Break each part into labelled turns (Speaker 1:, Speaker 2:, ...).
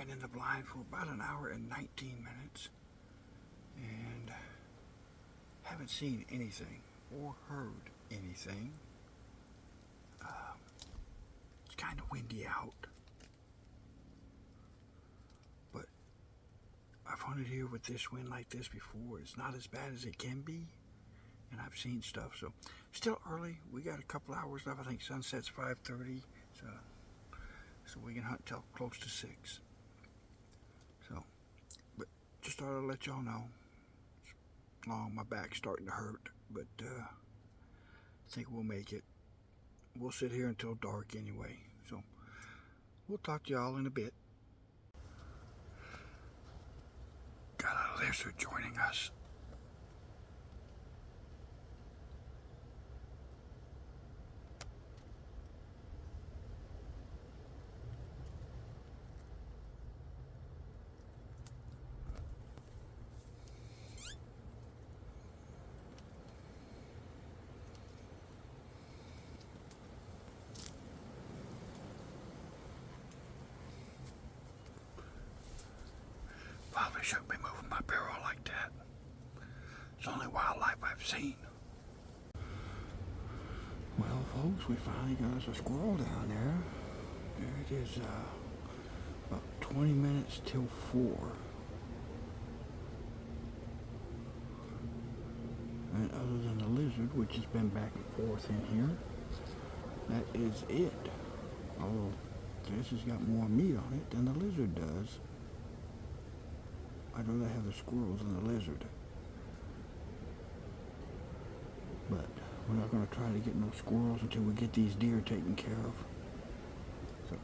Speaker 1: been in the blind for about an hour and 19 minutes and haven't seen anything or heard anything. It's kind of windy out, but I've hunted here with this wind like this before. It's not as bad as it can be, and I've seen stuff. So still early. We got a couple hours left. I think sunset's 5:30, so we can hunt till close to 6. So, but just thought I'd let y'all know. It's long, my back's starting to hurt, but I think we'll make it. We'll sit here until dark anyway. So we'll talk to y'all in a bit. Got a lizard joining us. Probably shouldn't be moving my barrel like that. It's the only wildlife I've seen. Well, folks, we finally got us a squirrel down there. There it is, about 20 minutes till 4. And other than the lizard, which has been back and forth in here, that is it. Although this has got more meat on it than the lizard does. I'd rather have the squirrels than the lizard. But we're not going to try to get no squirrels until we get these deer taken care of. So,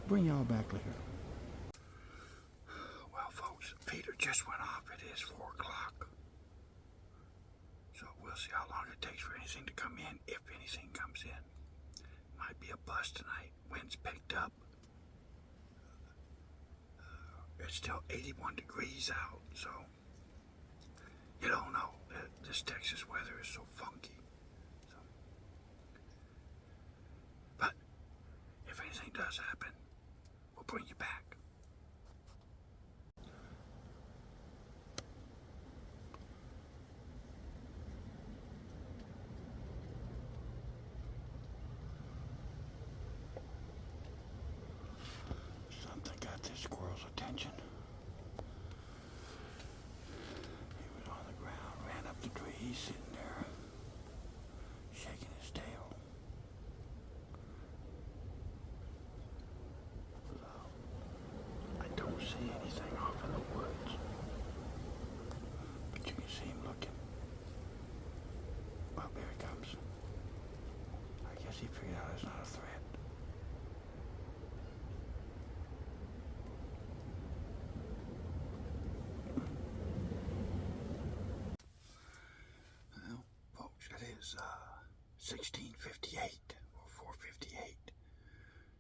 Speaker 1: bring y'all back later. Well, folks, Peter just went off. It is 4 o'clock. So we'll see how long it takes for anything to come in, if anything comes in. Might be a bust tonight. Wind's picked up. It's still 81 degrees out, so you don't know. This Texas weather is so funky. So, but if anything does happen, we'll bring you back. Something got this squirrel's attention. He was on the ground, ran up the tree. He's sitting there, shaking his tail. I don't see anything off in the woods, but you can see him looking. Well, there he comes. I guess he figured out it's not a threat. Well, folks, it is 16:58 or 4:58.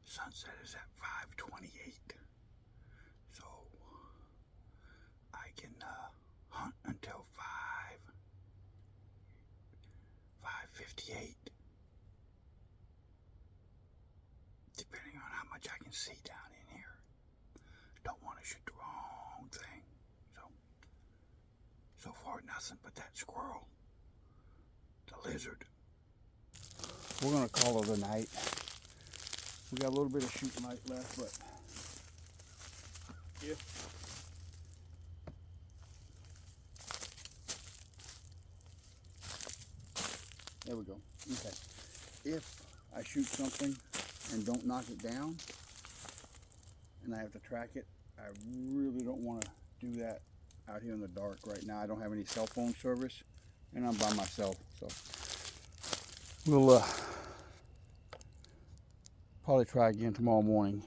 Speaker 1: Sunset is at 5:28. So I can hunt until 5:58, depending on how much I can see down in here. Don't want to shoot the wrong thing. So far nothing but that squirrel, the lizard. We're gonna call it a night. We got a little bit of shooting light left, but yeah. There we go. Okay. If I shoot something and don't knock it down and I have to track it, I really don't want to do that out here in the dark right now. I don't have any cell phone service and I'm by myself, so we'll probably try again tomorrow morning.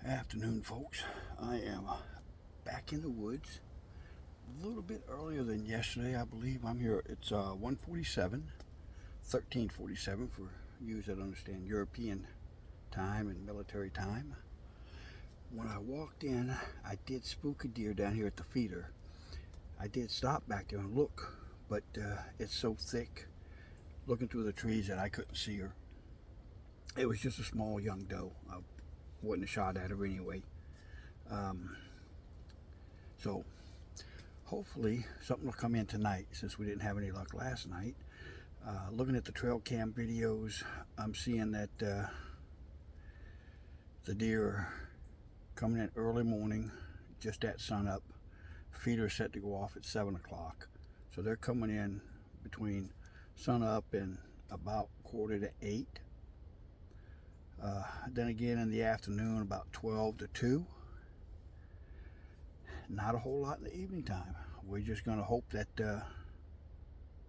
Speaker 1: Afternoon, folks. I am back in the woods. little bit earlier than yesterday, I believe. I'm here. It's 1:47, 13:47 for you that understand European time and military time. When I walked in, I did spook a deer down here at the feeder. I did stop back there and look, but it's so thick looking through the trees that I couldn't see her. It was just a small young doe. I wouldn't have shot at her anyway. So hopefully something will come in tonight, since we didn't have any luck last night. Looking at the trail cam videos, I'm seeing that the deer are coming in early morning, just at sunup. Feeder set to go off at 7 o'clock. So they're coming in between sunup and about 7:45. Then again in the afternoon, about 12 to 2. Not a whole lot in the evening time. We're just going to hope that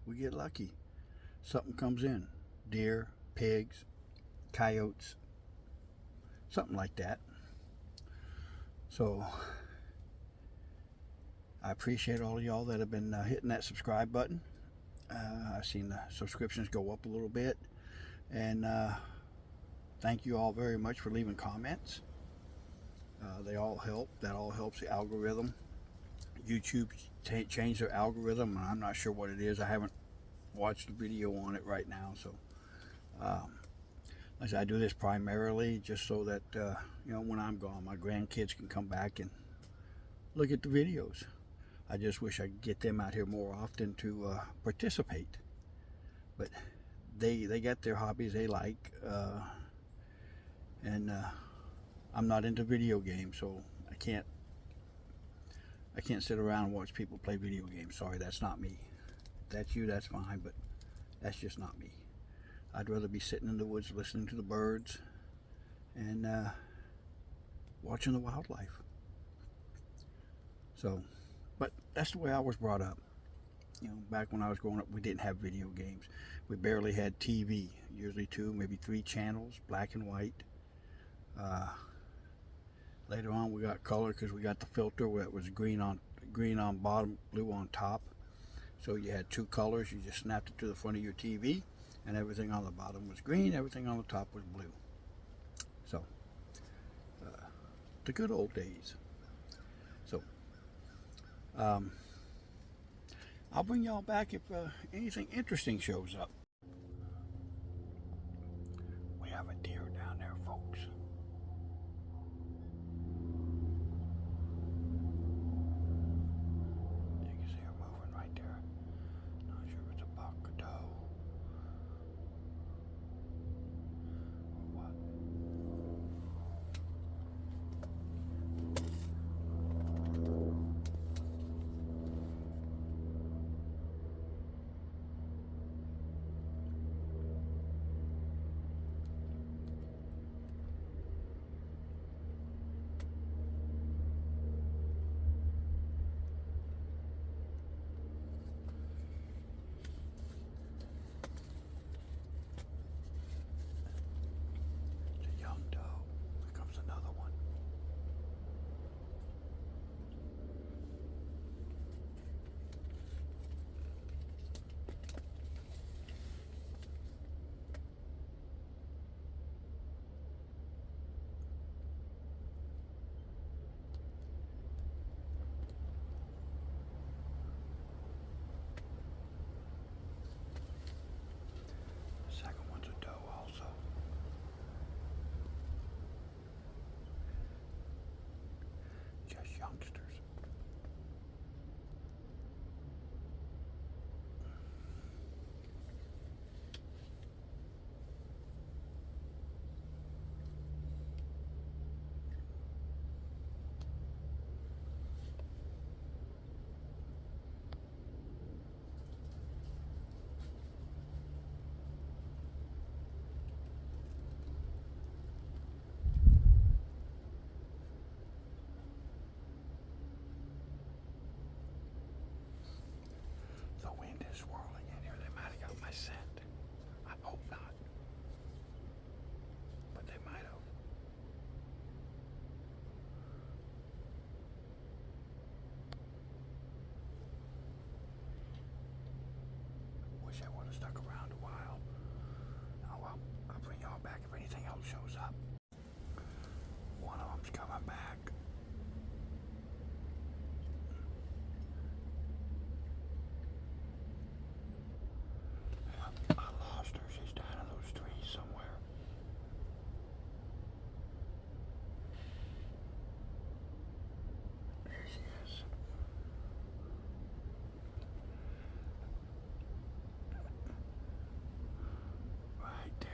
Speaker 1: we get lucky. Something comes in. Deer, pigs, coyotes, something like that. So I appreciate all of y'all that have been hitting that subscribe button. I've seen the subscriptions go up a little bit. And thank you all very much for leaving comments. They all help. That all helps the algorithm. YouTube changed their algorithm, and I'm not sure what it is. I haven't watched a video on it right now. So like I said, I do this primarily just so that when I'm gone, my grandkids can come back and look at the videos. I just wish I could get them out here more often to participate. But they got their hobbies they like, and I'm not into video games, so I can't sit around and watch people play video games. Sorry, that's not me. If that's you, that's fine, but that's just not me. I'd rather be sitting in the woods listening to the birds and watching the wildlife. So, but that's the way I was brought up. Back when I was growing up, we didn't have video games. We barely had TV, usually 2, maybe 3 channels, black and white. Later on, we got color because we got the filter where it was green on bottom, blue on top. So you had 2 colors. You just snapped it to the front of your TV, and everything on the bottom was green, everything on the top was blue. So, the good old days. So, I'll bring y'all back if anything interesting shows up. We have a deer down there, folks. You can see her moving right there. Not sure if it's a buck or doe. Or what? Youngsters. Swirling in here, they might have got my scent. I hope not, but they might have. wish I would have stuck around a while. Oh well, I'll bring y'all back if anything else shows up. One of them's coming back. I lost her. She's down in those trees somewhere. There she is. Right there.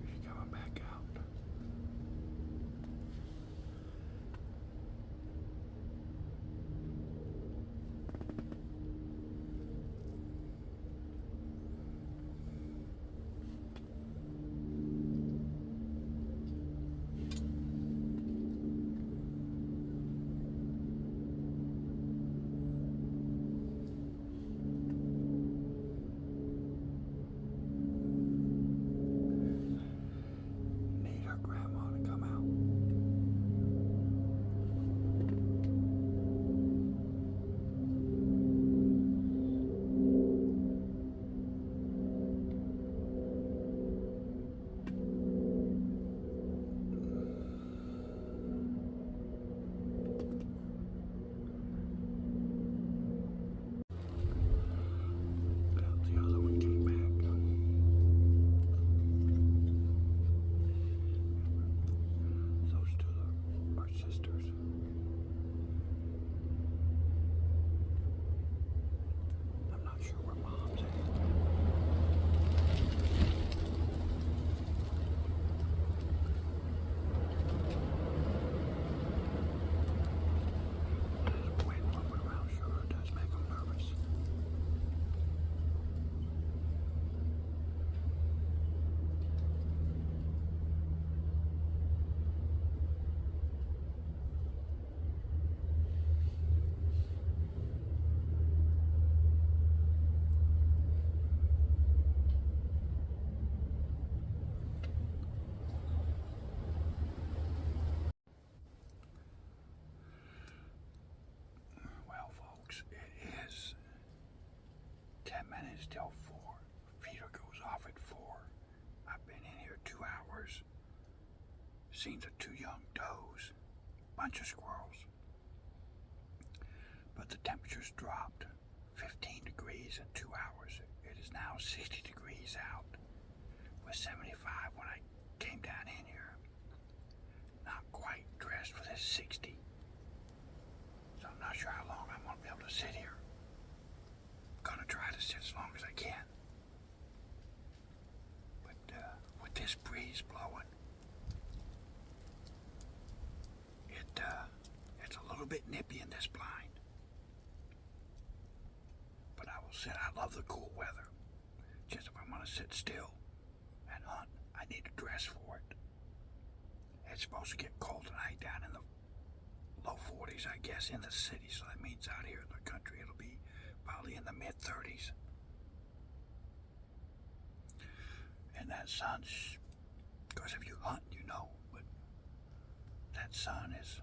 Speaker 1: She's coming back out. Need her grandma to come out. The other one came back. Those two are sisters. I'm not sure where mom's at. There's wind moving around, sure it does make them nervous. Well, folks, it is 10 minutes till 4. Feeder goes off at 4. I've been in here 2 hours. Seen the 2 young does. Bunch of squirrels. But the temperature's dropped 15 degrees in 2 hours. It is now 60 degrees out. It was 75 when I came down in here. Not quite dressed for this 60. So I'm not sure how long I'm going to be able to sit here. Gonna try to sit as long as I can. But with this breeze blowing, it's a little bit nippy in this blind. But I will sit. I love the cool weather. Just if I'm gonna sit still and hunt, I need to dress for it. It's supposed to get cold tonight down in the low 40s, I guess, in the city. So that means out here in the country it'll be probably in the mid 30s. And that sun's, of course, if you hunt, you know, but that sun is,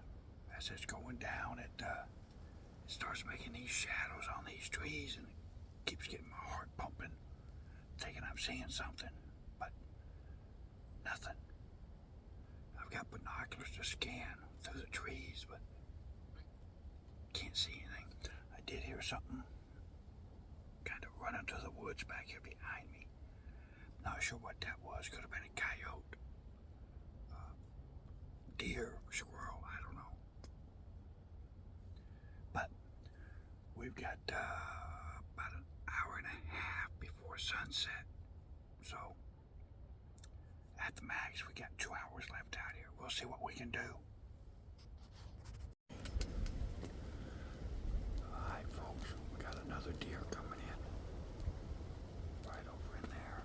Speaker 1: as it's going down, it starts making these shadows on these trees, and it keeps getting my heart pumping, thinking I'm seeing something, but nothing. I've got binoculars to scan through the trees, but can't see anything. I did hear something kind of running through the woods back here behind me. Not sure what that was. Could have been a coyote, deer, squirrel, I don't know. But we've got about an hour and a half before sunset. So at the max, we got 2 hours left out here. We'll see what we can do. Alright, folks, we got another deer coming in. Right over in there.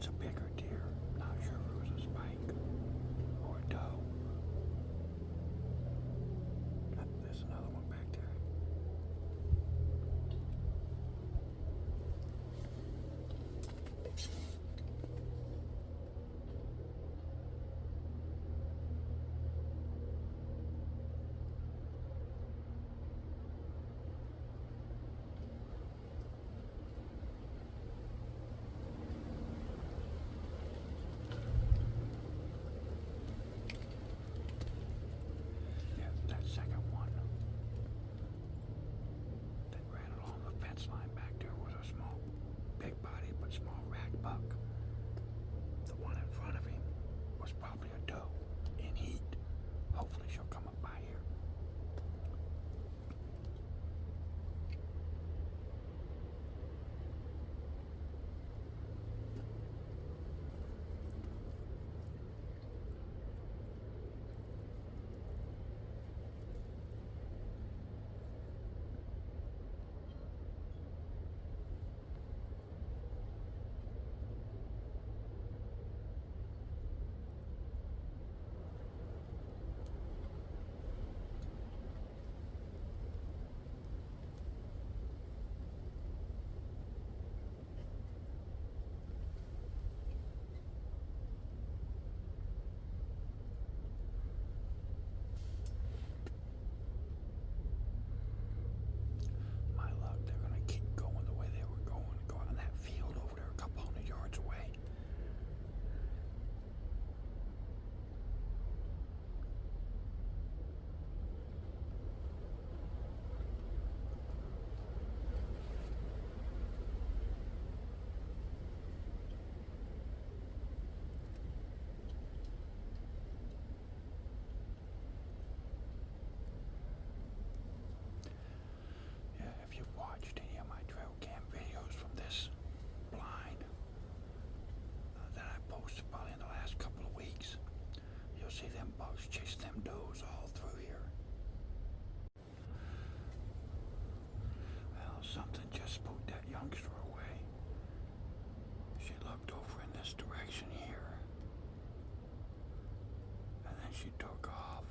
Speaker 1: it's a bigger deer. Not sure if it was a spike or a doe. There's another one back there. Yeah, that second one that ran along the fence line back there was a small, big body but small rack buck. The one in front of him was probably a doe in heat. Hopefully she'll come up by here. My luck, they're gonna keep going the way they were going, go out in that field over there a couple hundred yards away. Yeah, if you've watched any of my trail cam videos from this blind that I posted probably in the last couple of weeks, you'll see them bugs chase them does all through here. Well, something just spooked that youngster away. She looked over in this direction here, and then she took off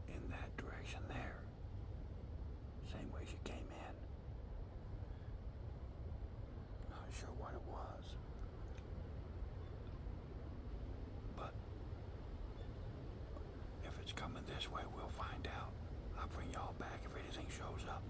Speaker 1: in that direction there. Same way she came in. Not sure what it was. But if it's coming this way, we'll find out. I'll bring y'all back if anything shows up.